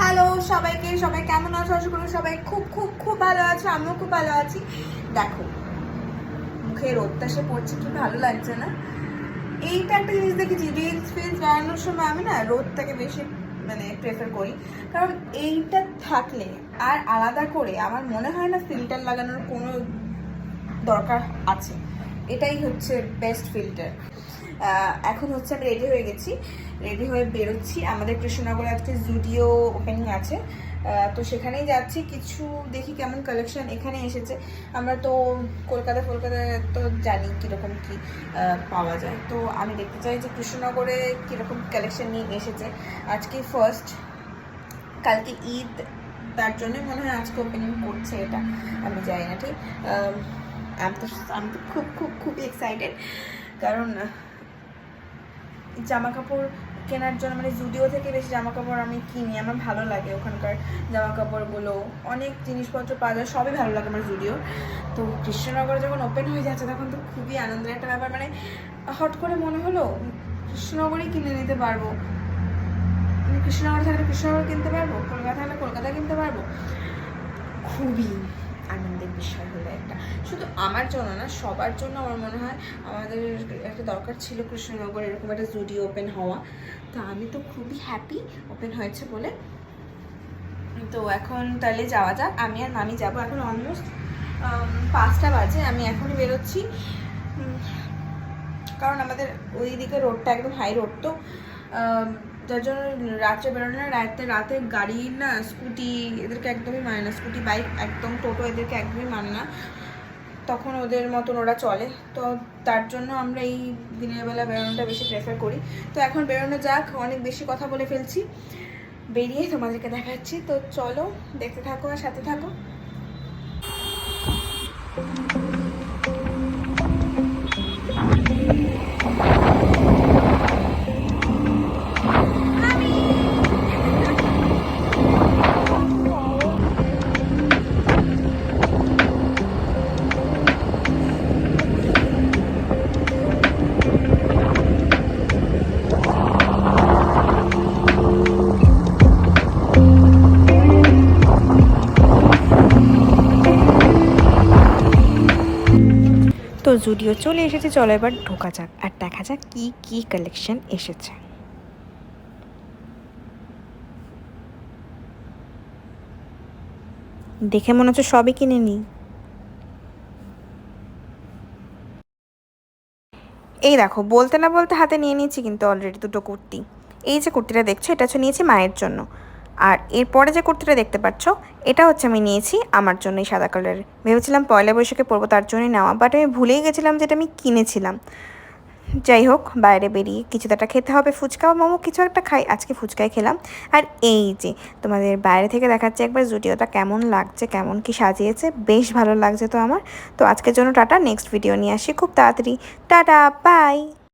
Hello সবাইকে, সবাই কেমন আছো? আশা করি সবাই খুব খুব খুব ভালো আছে। আমিও খুব ভালো আছি। দেখো মুখে রোদটা সে পড়ছে, কি ভালো লাগছে না? এইটা একটা জিনিস দেখেছি, রিলস ফিলস বানানোর সময় আমি না রোদটাকে বেশি প্রেফার করি, কারণ এইটা থাকলে আর আলাদা করে আমার মনে হয় না ফিল্টার লাগানোর কোনো দরকার আছে। এটাই হচ্ছে বেস্ট ফিল্টার। এখন হচ্ছে আমি রেডি হয়ে গেছি, রেডি হয়ে বেরোচ্ছি। আমাদের কৃষ্ণনগরে আজকে জুডিও ওপেনিং আছে, তো সেখানেই যাচ্ছি। কিছু দেখি কেমন কালেকশন এখানে এসেছে। আমরা তো কলকাতায় তো জানি কীরকম কী পাওয়া যায়, তো আমি দেখতে চাই যে কৃষ্ণনগরে কীরকম কালেকশন নিয়ে এসেছে। আজকে ফার্স্ট, কালকে ঈদ, তার জন্যই মনে হয় আজকে ওপেনিং করছে। এটা আমি জানি না ঠিক। আমি তো খুব খুব খুবই এক্সাইটেড, কারণ জামা কাপড় কেনার জন্য জুডিও থেকে বেশি জামা কাপড় আমি কিনি, আমার ভালো লাগে। ওখানকার জামা কাপড়গুলো, অনেক জিনিসপত্র পাওয়া যায়, সবই ভালো লাগে আমার জুডিওর। তো কৃষ্ণনগরে যখন ওপেন হয়ে যাচ্ছে তখন তো খুবই আনন্দের একটা ব্যাপার। হট করে মনে হলো কৃষ্ণনগরেই কিনে নিতে পারবো। কৃষ্ণনগরে থাকলে কৃষ্ণনগর কিনতে পারবো, কলকাতা থাকলে কলকাতা কিনতে পারবো। খুবই আনন্দের বিষয় হলো একটা, শুধু আমার জন্য না, সবার জন্য আমার মনে হয় আমাদের একটা দরকার ছিল কৃষ্ণনগরে এরকম একটা জুডিও ওপেন হওয়া। তো আমি তো খুবই হ্যাপি ওপেন হয়েছে বলে। তো এখন তাহলে যাওয়া যাক, আমি আর মামি যাবো। এখন অলমোস্ট 5টা বাজে, আমি এখনই বেরোচ্ছি, কারণ আমাদের ওই দিকে রোডটা একদম হাই রোড, তো যার জন্য রাত্রে বেরোনো না। রাতে গাড়ি না, স্কুটি এদেরকে একদমই মানে না, স্কুটি বাইক একদম, টোটো এদেরকে একদমই মানে না, তখন ওদের মতন ওরা চলে। তো তার জন্য আমরা এই দিনের বেলা বেরোনোটা বেশি প্রেফার করি। তো এখন বেরোনো যাক, অনেক বেশি কথা বলে ফেলছি, বেরিয়ে তোমাদেরকে দেখাচ্ছি। তো চলো, দেখতে থাকো আর সাথে থাকো। তো জুডিও চলে এসেছে, চলো এবার ঢোকা যাক আর দেখা যাক কি কি কালেকশন এসেছে। দেখে মনে হচ্ছে সবই কিনে নিই। এই দেখো, বলতে না বলতে হাতে নিয়ে নিয়েছি কিন্তু অলরেডি দুটো কুর্তি। এই যে কুর্তিটা দেখছো, এটা হচ্ছে নিয়েছি মায়ের জন্য, আর এরপরে যে কুর্তিটা দেখতে পাচ্ছ এটা হচ্ছে আমি নিয়েছি আমার জন্য। এই সাদা কালারের ভেবেছিলাম পয়লা বৈশাখে পরবো, তার জন্যই নেওয়া, বাট আমি ভুলেই গেছিলাম যেটা আমি কিনেছিলাম। যাই হোক, বাইরে বেরিয়ে কিছু তো একটা খেতে হবে, ফুচকা বা মোমো কিছু একটা খাই। আজকে ফুচকাই খেলাম। আর এই যে তোমাদের বাইরে থেকে দেখাচ্ছে একবার জুডিওটা কেমন লাগছে, কেমন কি সাজিয়েছে, বেশ ভালো লাগছে তো আমার। তো আজকের জন্য টাটা, নেক্সট ভিডিও নিয়ে আসি খুব তাড়াতাড়ি। Tata, by.